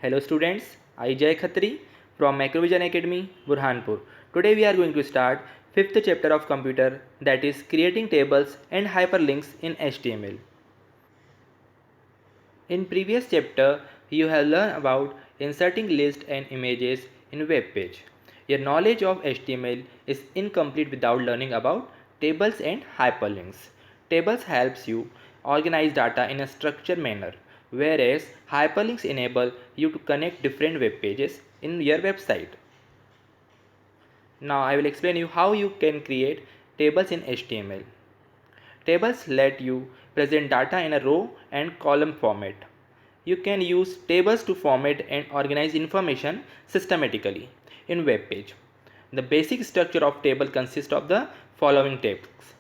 Hello students, I Jay Khatri from Macrovision Academy, Burhanpur. Today we are going to start 5th chapter of computer, that is creating tables and hyperlinks in HTML. In previous chapter, you have learned about inserting lists and images in web page. Your knowledge of HTML is incomplete without learning about tables and hyperlinks. Tables helps you organize data in a structured manner, whereas hyperlinks enable you to connect different web pages in your website. Now I will explain you how you can create tables in HTML. Tables let you present data in a row and column format. You can use tables to format and organize information systematically in web page. The basic structure of table consists of the following tags.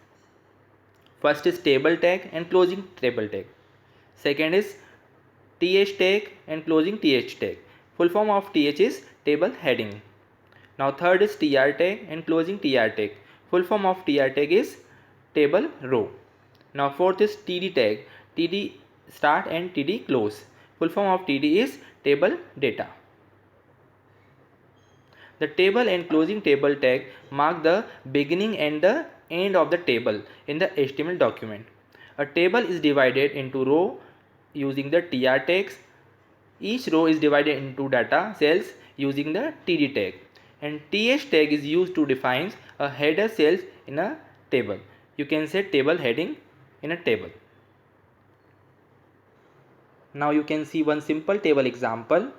First is table tag and closing table tag. Second is th tag and closing th tag. Full form of th is table heading. Now third is tr tag and closing tr tag. Full form of tr tag is table row. Now fourth is td tag, td start and td close. Full form of td is table data. The table and closing table tag mark the beginning and the end of the table in the HTML document. A table is divided into row using the tr tags. Each row is divided into data cells using the td tag, and th tag is used to define a header cells in a table. You can set table heading in a table. Now you can see one simple table example.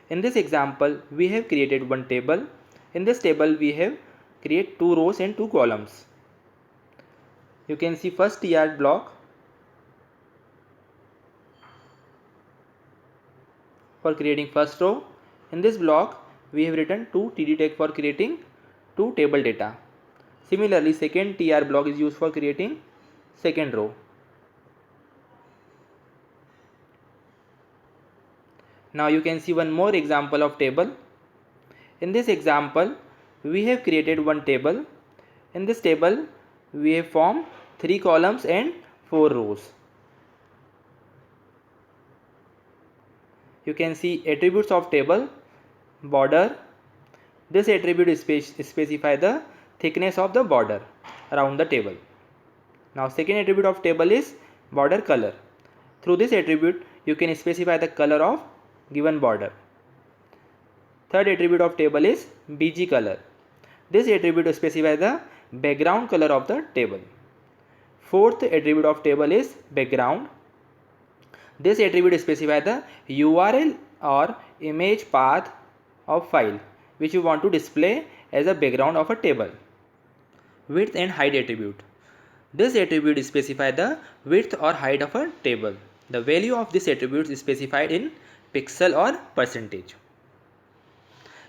In this example, we have created one table. In this table, we have created 2 rows and 2 columns. You can see first tr block for creating first row. In this block, we have written 2 td tag for creating 2 table data. Similarly, second tr block is used for creating second row. Now you can see one more example of table. In this example, we have created one table. In this table, we have formed 3 columns and 4 rows. You can see attributes of table, border. This attribute specify the thickness of the border around the table. Now second attribute of table is border color. Through this attribute, you can specify the color of given border. Third attribute of table is bg color. This attribute specifies the background color of the table. Fourth attribute of table is background. This attribute specifies the URL or image path of file which you want to display as a background of a table. Width and height attribute. This attribute specifies the width or height of a table. The value of this attribute is specified in pixel or percentage.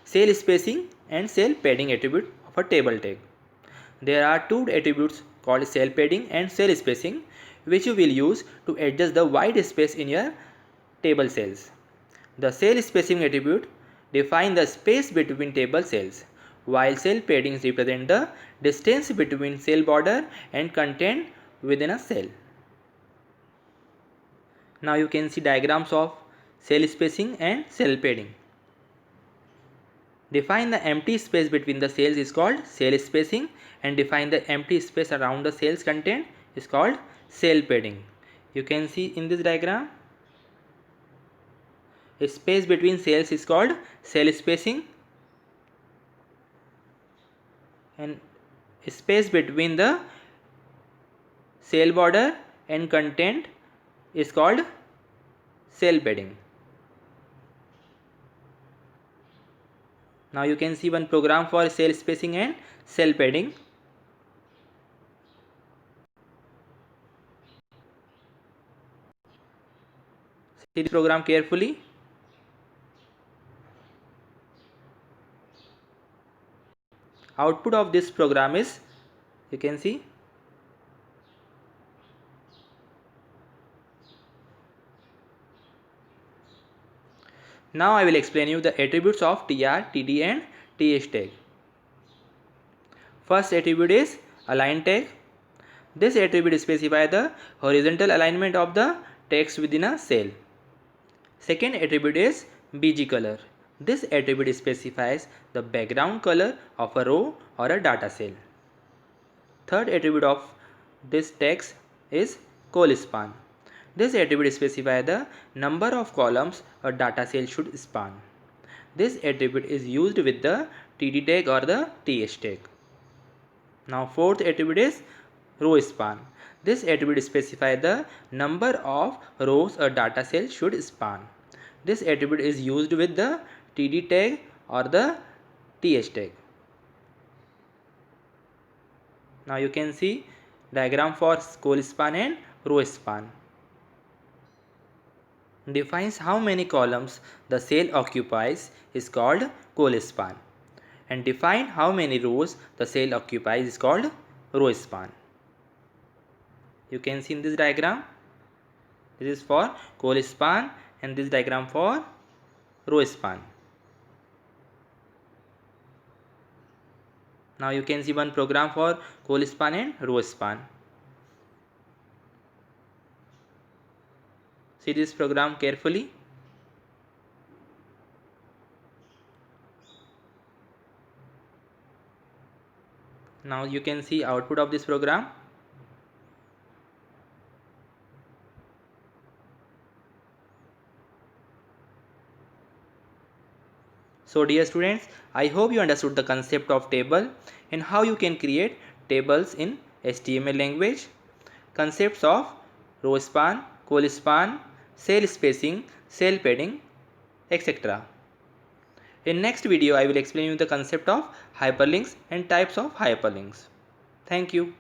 Cell spacing and cell padding attribute of a table tag. There are 2 attributes called cell padding and cell spacing, which you will use to adjust the white space in your table cells. The cell spacing attribute defines the space between table cells, while cell padding represents the distance between cell border and content within a cell. Now you can see diagrams of cell spacing and cell padding. Define the empty space between the cells is called cell spacing, and define the empty space around the cell's content is called cell padding. You can see in this diagram, a space between cells is called cell spacing, and space between the cell border and content is called cell padding. Now you can see one program for cell spacing and cell padding. See the program carefully. Output of this program is, you can see, now I will explain you the attributes of tr, td and th tag. First attribute is align tag. This attribute specifies the horizontal alignment of the text within a cell. Second attribute is BG color. This attribute specifies the background color of a row or a data cell. Third attribute of this text is col_span. This attribute specifies the number of columns a data cell should span. This attribute is used with the TD tag or the TH tag. Now fourth attribute is row span. This attribute specifies the number of rows a data cell should span. This attribute is used with the TD tag or the TH tag. Now you can see diagram for col_span and row span. Defines how many columns the cell occupies is called col_span, and define how many rows the cell occupies is called row span. You can see in this diagram, this is for col_span and this diagram for row span. Now you can see one program for col_span and row span. See this program carefully. Now you can see output of this program. So dear students, I hope you understood the concept of table and how you can create tables in HTML language, concepts of row span, col_span, cell spacing, cell padding, etc. In next video, I will explain you the concept of hyperlinks and types of hyperlinks. Thank you.